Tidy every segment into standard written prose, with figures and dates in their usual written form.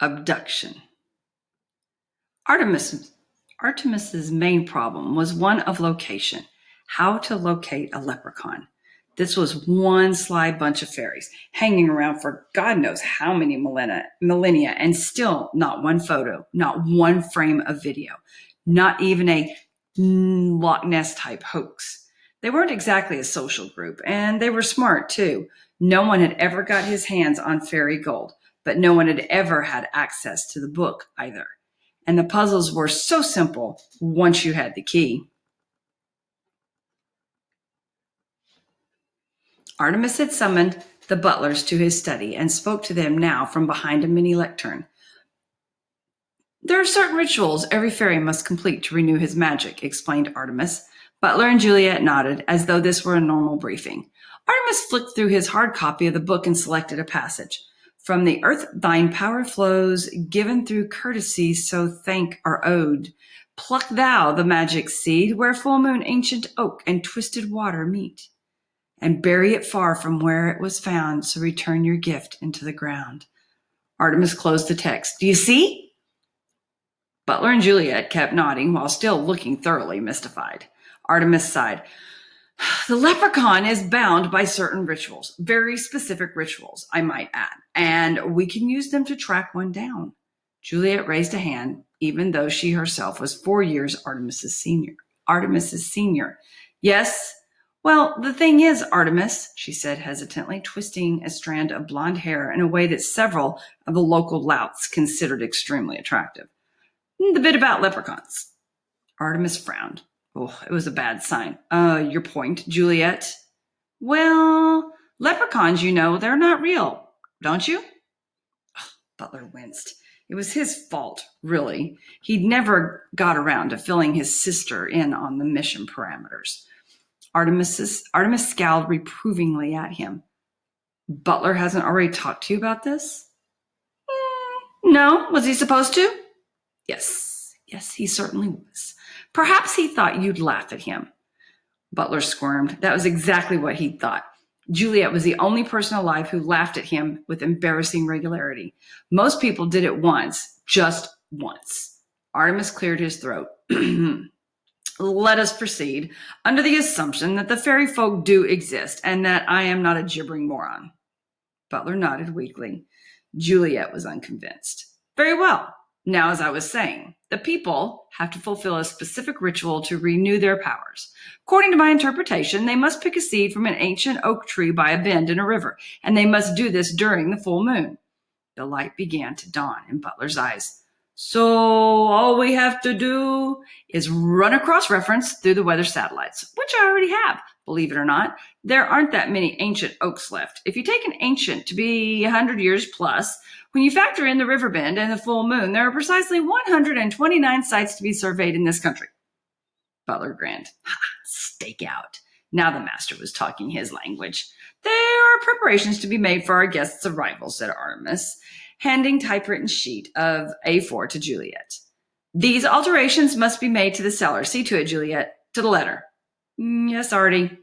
Abduction. Artemis's main problem was one of location, how to locate a leprechaun. This was one sly bunch of fairies hanging around for God knows how many millennia, and still not one photo, not one frame of video, not even a Loch Ness type hoax. They weren't exactly a social group, and they were smart too. No one had ever got his hands on fairy gold, but no one had ever had access to the book either. And the puzzles were so simple once you had the key. Artemis had summoned the butlers to his study and spoke to them now from behind a mini lectern. There are certain rituals every fairy must complete to renew his magic, explained Artemis. Butler and Juliet nodded as though this were a normal briefing. Artemis flicked through his hard copy of the book and selected a passage. From the earth thine power flows, given through courtesy, so thank are owed. Pluck thou the magic seed, where full moon, ancient oak, and twisted water meet. And bury it far from where it was found, so return your gift into the ground. Artemis closed the text. Do you see? Butler and Juliet kept nodding while still looking thoroughly mystified. Artemis sighed. The leprechaun is bound by certain rituals, very specific rituals, I might add, and we can use them to track one down. Juliet raised a hand, even though she herself was 4 years Artemis's senior. Yes. Well, the thing is, Artemis, she said hesitantly, twisting a strand of blonde hair in a way that several of the local louts considered extremely attractive. The bit about leprechauns. Artemis frowned. Oh, it was a bad sign. Your point, Juliet? Well, leprechauns, they're not real, don't you? Oh, Butler winced. It was his fault, really. He'd never got around to filling his sister in on the mission parameters. Artemis scowled reprovingly at him. Butler hasn't already talked to you about this? No. Was he supposed to? Yes, he certainly was. Perhaps he thought you'd laugh at him. Butler squirmed. That was exactly what he thought. Juliet was the only person alive who laughed at him with embarrassing regularity. Most people did it once, just once. Artemis cleared his throat. Let us proceed, under the assumption that the fairy folk do exist and that I am not a gibbering moron. Butler nodded weakly. Juliet was unconvinced. Very well. Now, as I was saying, the people have to fulfill a specific ritual to renew their powers. According to my interpretation, they must pick a seed from an ancient oak tree by a bend in a river, and they must do this during the full moon. The light began to dawn in Butler's eyes. So all we have to do is run a cross-reference through the weather satellites, which I already have. Believe it or not, there aren't that many ancient oaks left. If you take an ancient to be 100 years plus, when you factor in the river bend and the full moon, there are precisely 129 sites to be surveyed in this country. Butler grinned. Stake out. Now the master was talking his language. There are preparations to be made for our guest's arrival, said Artemis, handing typewritten sheet of A4 to Juliet. These alterations must be made to the cellar. See to it, Juliet. To the letter. Yes, Artie.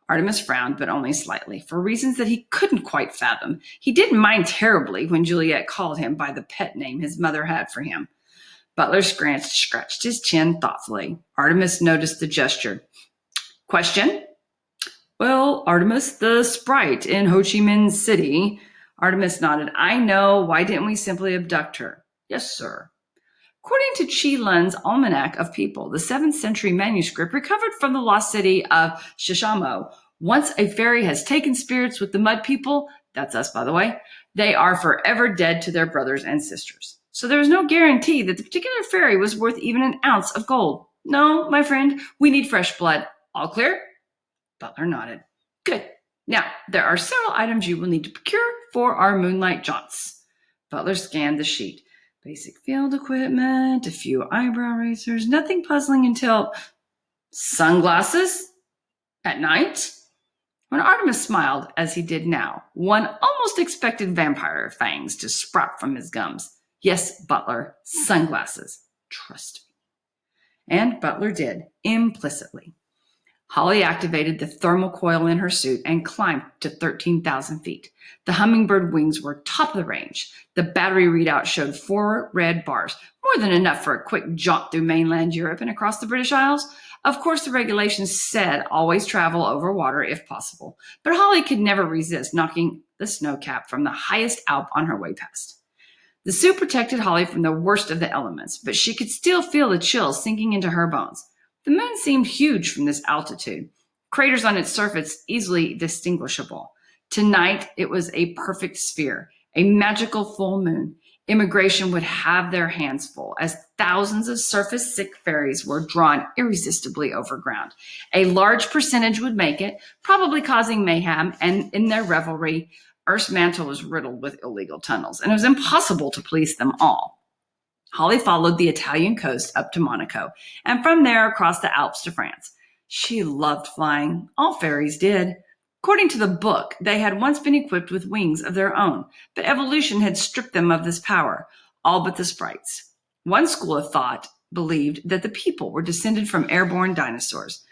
Artemis frowned, but only slightly, for reasons that he couldn't quite fathom. He didn't mind terribly when Juliet called him by the pet name his mother had for him. Butler scratched his chin thoughtfully. Artemis noticed the gesture. Question? Well, Artemis, the sprite in Ho Chi Minh City. Artemis nodded. I know. Why didn't we simply abduct her? Yes, sir. According to Chi Lun's Almanac of People, the 7th century manuscript recovered from the lost city of Shishamo, once a fairy has taken spirits with the mud people, that's us, by the way, they are forever dead to their brothers and sisters. So there was no guarantee that the particular fairy was worth even an ounce of gold. No, my friend, we need fresh blood. All clear? Butler nodded. Good. Now, there are several items you will need to procure for our moonlight jaunts. Butler scanned the sheet. Basic field equipment, a few eyebrow razors, nothing puzzling until sunglasses at night. When Artemis smiled, as he did now, one almost expected vampire fangs to sprout from his gums. Yes, Butler, sunglasses. Trust me. And Butler did, implicitly. Holly activated the thermal coil in her suit and climbed to 13,000 feet. The hummingbird wings were top of the range. The battery readout showed 4 red bars, more than enough for a quick jaunt through mainland Europe and across the British Isles. Of course, the regulations said always travel over water if possible, but Holly could never resist knocking the snow cap from the highest Alp on her way past. The suit protected Holly from the worst of the elements, but she could still feel the chills sinking into her bones. The moon seemed huge from this altitude, craters on its surface easily distinguishable. Tonight, it was a perfect sphere, a magical full moon. Immigration would have their hands full as thousands of surface-sick ferries were drawn irresistibly over ground. A large percentage would make it, probably causing mayhem, and in their revelry, Earth's mantle was riddled with illegal tunnels, and it was impossible to police them all. Holly followed the Italian coast up to Monaco, and from there across the Alps to France. She loved flying. All fairies did. According to the book, they had once been equipped with wings of their own, but evolution had stripped them of this power, all but the sprites. One school of thought believed that the people were descended from airborne dinosaurs,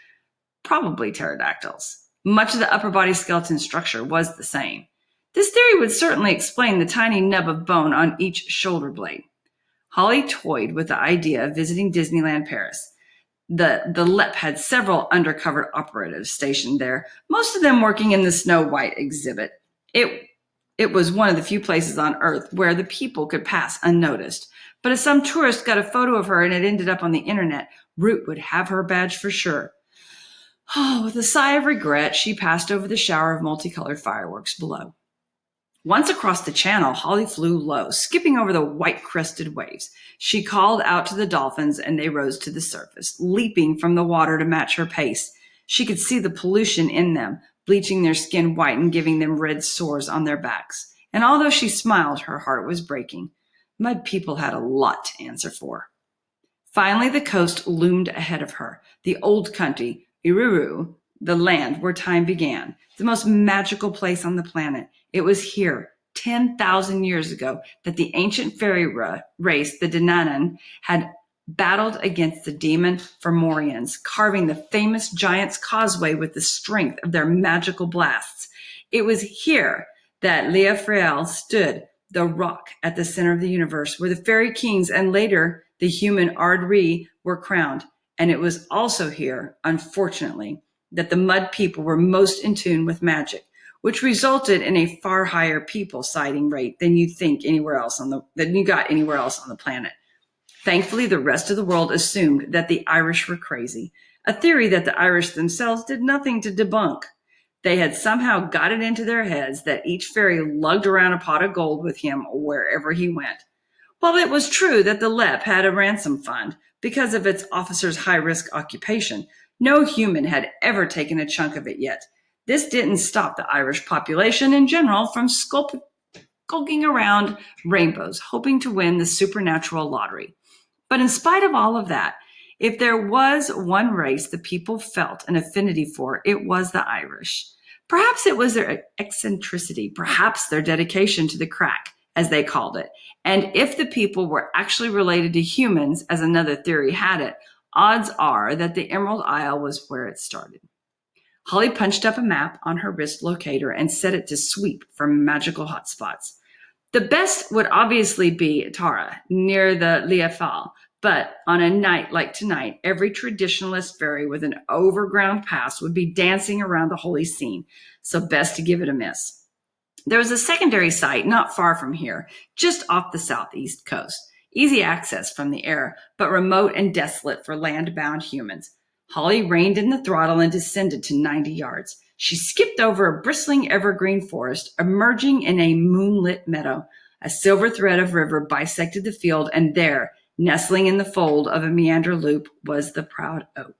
probably pterodactyls. Much of the upper body skeleton structure was the same. This theory would certainly explain the tiny nub of bone on each shoulder blade. Holly toyed with the idea of visiting Disneyland Paris. The LEP had several undercover operatives stationed there, most of them working in the Snow White exhibit. It was one of the few places on Earth where the people could pass unnoticed. But if some tourist got a photo of her and it ended up on the internet, Root would have her badge for sure. Oh, with a sigh of regret, she passed over the shower of multicolored fireworks below. Once across the channel, Holly flew low, skipping over the white-crested waves. She called out to the dolphins, and they rose to the surface, leaping from the water to match her pace. She could see the pollution in them, bleaching their skin white and giving them red sores on their backs. And although she smiled, her heart was breaking. Mud people had a lot to answer for. Finally, the coast loomed ahead of her, the old country, Iruru, the land where time began, the most magical place on the planet. It was here, 10,000 years ago, that the ancient fairy race, the Dananan, had battled against the demon Fomorians, carving the famous Giant's Causeway with the strength of their magical blasts. It was here that Leofriel stood, the rock at the center of the universe, where the fairy kings and later the human Ardri were crowned. And it was also here, unfortunately, that the mud people were most in tune with magic, which resulted in a far higher people sighting rate than you got anywhere else on the planet. Thankfully, the rest of the world assumed that the Irish were crazy, a theory that the Irish themselves did nothing to debunk. They had somehow got it into their heads that each fairy lugged around a pot of gold with him wherever he went. While it was true that the LEP had a ransom fund because of its officers' high-risk occupation, no human had ever taken a chunk of it yet. This didn't stop the Irish population in general from skulking around rainbows, hoping to win the supernatural lottery. But in spite of all of that, if there was one race the people felt an affinity for, it was the Irish. Perhaps it was their eccentricity, perhaps their dedication to the crack, as they called it. And if the people were actually related to humans, as another theory had it, odds are that the Emerald Isle was where it started. Holly punched up a map on her wrist locator and set it to sweep for magical hotspots. The best would obviously be Tara, near the Leofriel, but on a night like tonight, every traditionalist fairy with an overground past would be dancing around the holy scene, so best to give it a miss. There was a secondary site not far from here, just off the southeast coast. Easy access from the air, but remote and desolate for land-bound humans. Holly reined in the throttle and descended to 90 yards. She skipped over a bristling evergreen forest, emerging in a moonlit meadow. A silver thread of river bisected the field, and there, nestling in the fold of a meander loop, was the proud oak.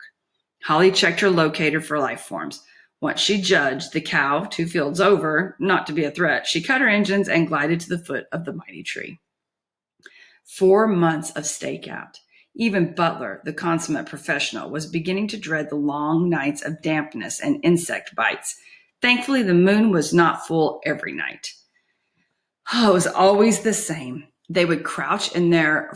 Holly checked her locator for life forms. Once she judged the cow 2 fields over not to be a threat, she cut her engines and glided to the foot of the mighty tree. 4 months of stakeout. Even Butler, the consummate professional, was beginning to dread the long nights of dampness and insect bites. Thankfully, the moon was not full every night. Oh, it was always the same. They would crouch in their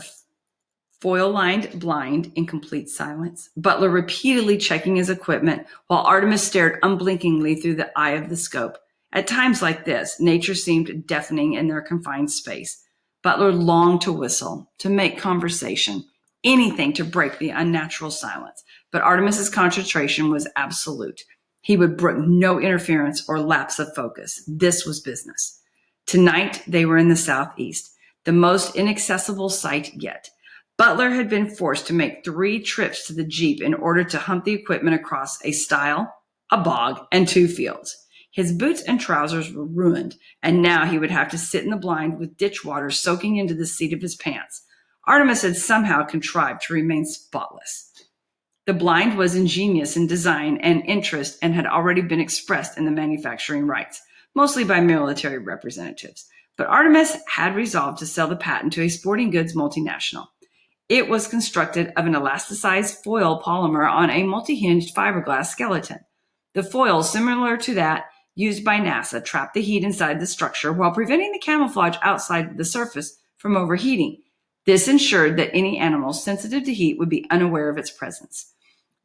Foil-lined blind in complete silence, Butler repeatedly checking his equipment while Artemis stared unblinkingly through the eye of the scope. At times like this, nature seemed deafening in their confined space. Butler longed to whistle, to make conversation, anything to break the unnatural silence. But Artemis's concentration was absolute. He would brook no interference or lapse of focus. This was business. Tonight, they were in the southeast, the most inaccessible site yet. Butler had been forced to make 3 trips to the Jeep in order to hump the equipment across a stile, a bog, and 2 fields. His boots and trousers were ruined, and now he would have to sit in the blind with ditch water soaking into the seat of his pants. Artemis had somehow contrived to remain spotless. The blind was ingenious in design and interest and had already been expressed in the manufacturing rights, mostly by military representatives. But Artemis had resolved to sell the patent to a sporting goods multinational. It was constructed of an elasticized foil polymer on a multi-hinged fiberglass skeleton. The foil, similar to that used by NASA, trapped the heat inside the structure while preventing the camouflage outside the surface from overheating. This ensured that any animal sensitive to heat would be unaware of its presence.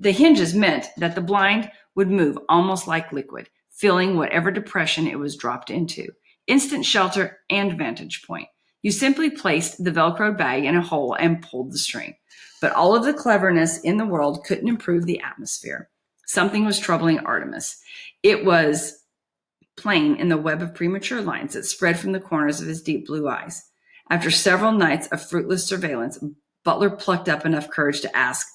The hinges meant that the blind would move almost like liquid, filling whatever depression it was dropped into. Instant shelter and vantage point. You simply placed the Velcro bag in a hole and pulled the string. But all of the cleverness in the world couldn't improve the atmosphere. Something was troubling Artemis. It was plain in the web of premature lines that spread from the corners of his deep blue eyes. After several nights of fruitless surveillance, Butler plucked up enough courage to ask,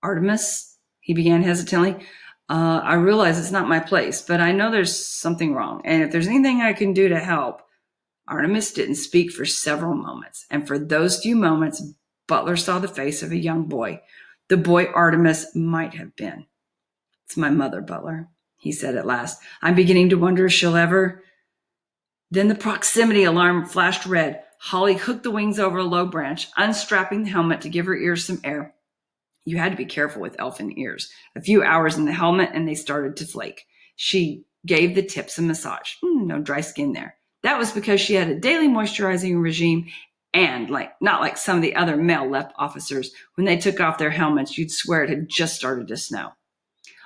"Artemis," he began hesitantly, "I realize it's not my place, but I know there's something wrong. And if there's anything I can do to help." Artemis didn't speak for several moments, and for those few moments, Butler saw the face of a young boy, the boy Artemis might have been. "It's my mother, Butler," he said at last. "I'm beginning to wonder if she'll ever—" Then the proximity alarm flashed red. Holly hooked the wings over a low branch, unstrapping the helmet to give her ears some air. You had to be careful with elfin ears. A few hours in the helmet and they started to flake. She gave the tips a massage. No dry skin there. That was because she had a daily moisturizing regime and not like some of the other male left officers. When they took off their helmets, you'd swear it had just started to snow.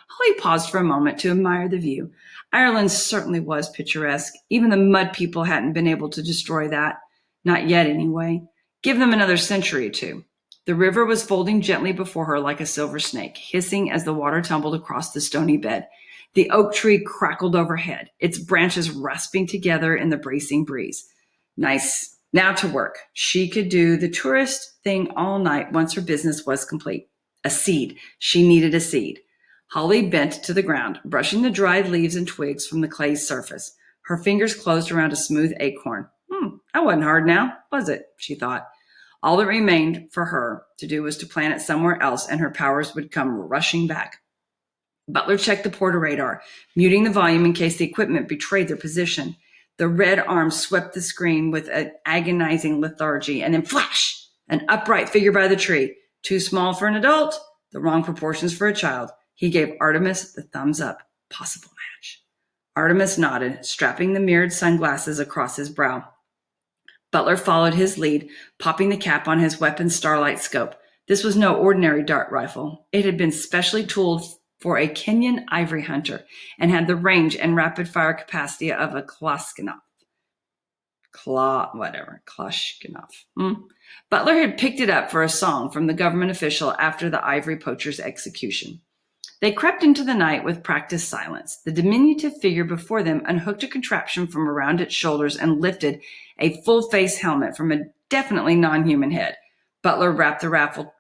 Holly paused for a moment to admire the view. Ireland certainly was picturesque. Even the mud people hadn't been able to destroy that. Not yet, anyway. Give them another century or two. The river was folding gently before her like a silver snake, hissing as the water tumbled across the stony bed. The oak tree crackled overhead, its branches rasping together in the bracing breeze. Nice. Now to work. She could do the tourist thing all night once her business was complete. A seed. She needed a seed. Holly bent to the ground, brushing the dried leaves and twigs from the clay's surface. Her fingers closed around a smooth acorn. That wasn't hard now, was it? She thought. All that remained for her to do was to plant it somewhere else, and her powers would come rushing back. Butler checked the porta radar, muting the volume in case the equipment betrayed their position. The red arm swept the screen with an agonizing lethargy, and then flash! An upright figure by the tree. Too small for an adult, the wrong proportions for a child. He gave Artemis the thumbs up. Possible match. Artemis nodded, strapping the mirrored sunglasses across his brow. Butler followed his lead, popping the cap on his weapon's starlight scope. This was no ordinary dart rifle. It had been specially tooled for a Kenyan ivory hunter and had the range and rapid-fire capacity of a Kalashnikov. Butler had picked it up for a song from the government official after the ivory poacher's execution. They crept into the night with practiced silence. The diminutive figure before them unhooked a contraption from around its shoulders and lifted a full-face helmet from a definitely non-human head. Butler wrapped the rifle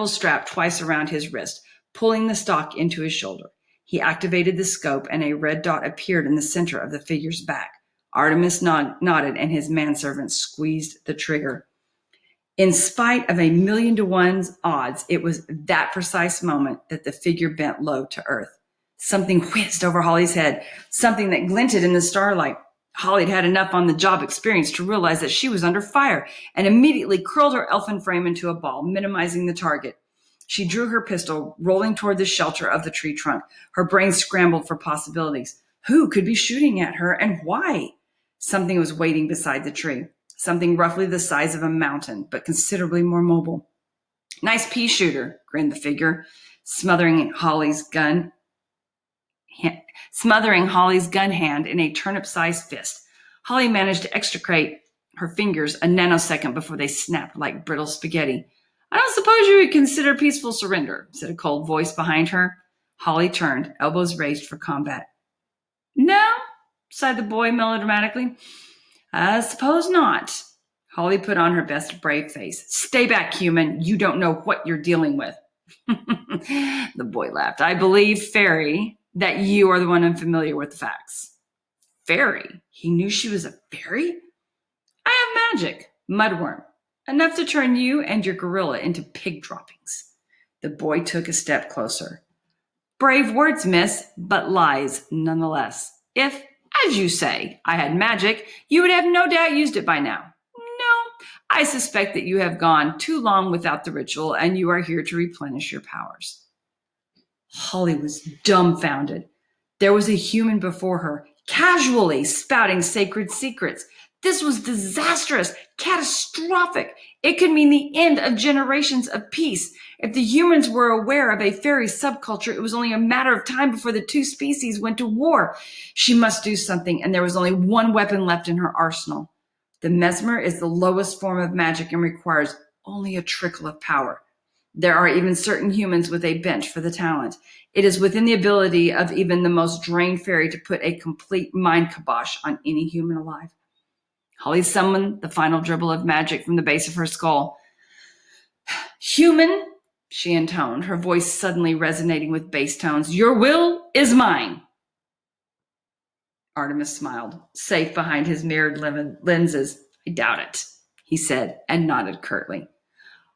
strap twice around his wrist, pulling the stock into his shoulder. He activated the scope, and a red dot appeared in the center of the figure's back. Artemis nodded, and his manservant squeezed the trigger. In spite of 1,000,000 to 1 odds, it was that precise moment that the figure bent low to earth. Something whizzed over Holly's head, something that glinted in the starlight. Holly had had enough on-the-job experience to realize that she was under fire and immediately curled her elfin frame into a ball, minimizing the target. She drew her pistol, rolling toward the shelter of the tree trunk. Her brain scrambled for possibilities. Who could be shooting at her, and why? Something was waiting beside the tree. something roughly the size of a mountain, but considerably more mobile. Nice pea shooter, grinned the figure, smothering Holly's gun hand in a turnip-sized fist. Holly managed to extricate her fingers a nanosecond before they snapped like brittle spaghetti. I don't suppose you would consider peaceful surrender, said a cold voice behind her. Holly turned, elbows raised for combat. No, sighed the boy melodramatically. I suppose not. Holly put on her best brave face. Stay back, human. You don't know what you're dealing with. The boy laughed. I believe, Fairy, that you are the one unfamiliar with the facts. Fairy? He knew she was a fairy? I have magic, mudworm, enough to turn you and your gorilla into pig droppings. The boy took a step closer. Brave words, miss, but lies nonetheless. If, as you say, I had magic, you would have no doubt used it by now. No, I suspect that you have gone too long without the ritual and you are here to replenish your powers. Holly was dumbfounded. There was a human before her, casually spouting sacred secrets. This was disastrous, catastrophic. It could mean the end of generations of peace. If the humans were aware of a fairy subculture, it was only a matter of time before the two species went to war. She must do something, and there was only one weapon left in her arsenal. The mesmer is the lowest form of magic and requires only a trickle of power. There are even certain humans with a bench for the talent. It is within the ability of even the most drained fairy to put a complete mind kibosh on any human alive. Holly summoned the final dribble of magic from the base of her skull. Human, she intoned, her voice suddenly resonating with bass tones. Your will is mine. Artemis smiled, safe behind his mirrored lenses. I doubt it, he said, and nodded curtly.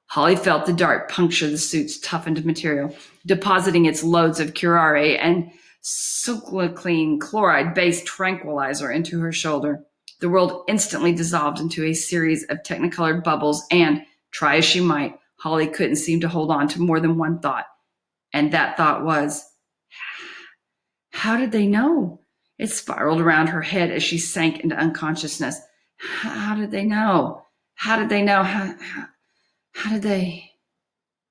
Holly felt the dart puncture the suit's toughened material, depositing its loads of curare and sulfoclean chloride-based tranquilizer into her shoulder. The world instantly dissolved into a series of technicolored bubbles, and, try as she might, Holly couldn't seem to hold on to more than one thought. And that thought was, how did they know? It spiraled around her head as she sank into unconsciousness. How did they know? How did they know? How did they?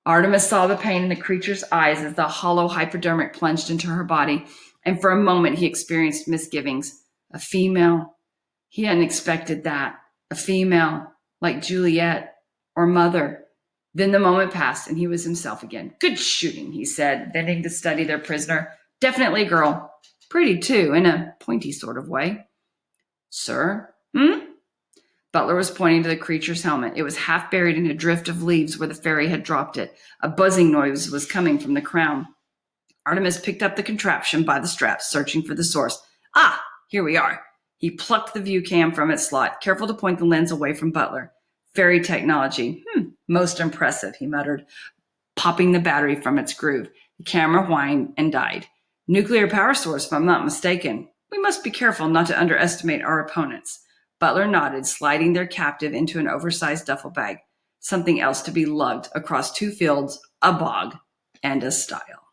Artemis saw the pain in the creature's eyes as the hollow hypodermic plunged into her body, and for a moment he experienced misgivings. A female. He hadn't expected that. A female, like Juliet or Mother. Then the moment passed and he was himself again. Good shooting, he said, bending to study their prisoner. Definitely a girl. Pretty, too, in a pointy sort of way. Sir? Butler was pointing to the creature's helmet. It was half buried in a drift of leaves where the fairy had dropped it. A buzzing noise was coming from the crown. Artemis picked up the contraption by the straps, searching for the source. Ah, here we are. He plucked the view cam from its slot, careful to point the lens away from Butler. Fairy technology. Most impressive, he muttered, popping the battery from its groove. The camera whined and died. Nuclear power source, if I'm not mistaken. We must be careful not to underestimate our opponents. Butler nodded, sliding their captive into an oversized duffel bag. Something else to be lugged across 2 fields, a bog, and a stile.